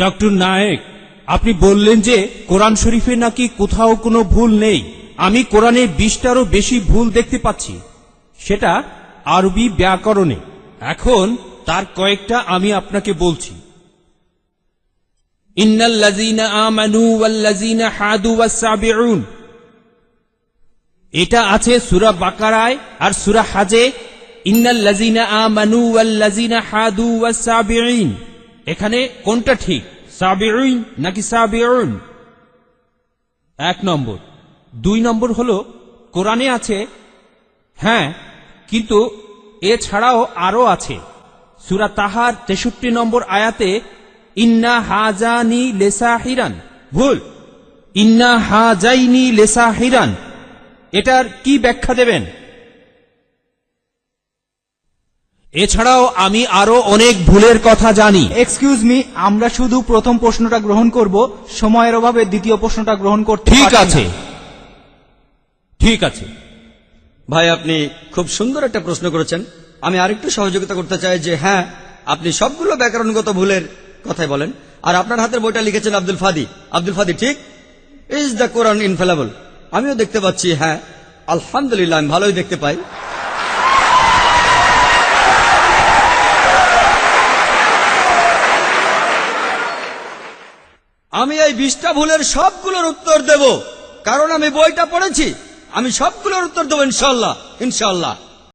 Doctor Naik, আপনি বললেন যে কোরআন শরীফে নাকি কোথাও কোনো ভুল নেই। আমি কোরআনে 20টারও বেশি ভুল দেখতে পাচ্ছি, সেটা আরবি ব্যাকরণে। এখন তার কয়েকটা আমি আপনাকে বলছি। ইন্নাল্লাযীনা আমানু ওয়াল্লাযীনা হাদু ওয়াস-সাবিউন, এটা আছে সূরা বাকারায় আর সূরা হাজে। ইন্নাল্লাযীনা আমানু ওয়াল্লাযীনা হাদু ওয়াস-সাবিউন, এখানে কোনটা ঠিক, সাবিউন নাকি সাবিউন? 1 নম্বর। 2 নম্বর হলো কোরআনে আছে, হ্যাঁ, কিন্তু এছাড়াও আরো আছে। সূরা তাহার 63 নম্বর আয়াতে ইন্না হাজানি লিসাহিরান, ভুল, ইন্না হাজাইনি লিসাহিরান, এটার কি ব্যাখ্যা দেবেন? এছাড়াও আমি আরো অনেক ভুলের কথা জানি। এক্সকিউজ মি, আমরা শুধু প্রথম প্রশ্নটা গ্রহণ করব, সময়ের অভাবে দ্বিতীয় প্রশ্নটা গ্রহণ করতে ঠিক পারছি আছে, না। ঠিক আছে। ভাই, আপনি খুব সুন্দর একটা প্রশ্ন করেছেন। আমি আরেকটু সহযোগিতা করতে চাই যে হ্যাঁ, আপনি সবগুলো ব্যাকরণগত ভুলের কথাই বলেন, আর আপনার হাতের বইটা লিখেছেন আব্দুল ফাদি। আব্দুল ফাদি ঠিক, ইজ দ্য কোরআন ইনফেলেবল। আমিও দেখতে পাচ্ছি, হ্যাঁ আলহামদুলিল্লাহ, আমি ভালোই দেখতে পাই। আমি এই 20টা ভুলের সবগুলোর উত্তর দেব, কারণ আমি বইটা পড়েছি। আমি সবগুলোর উত্তর দেবো ইনশাআল্লাহ, ইনশাআল্লাহ।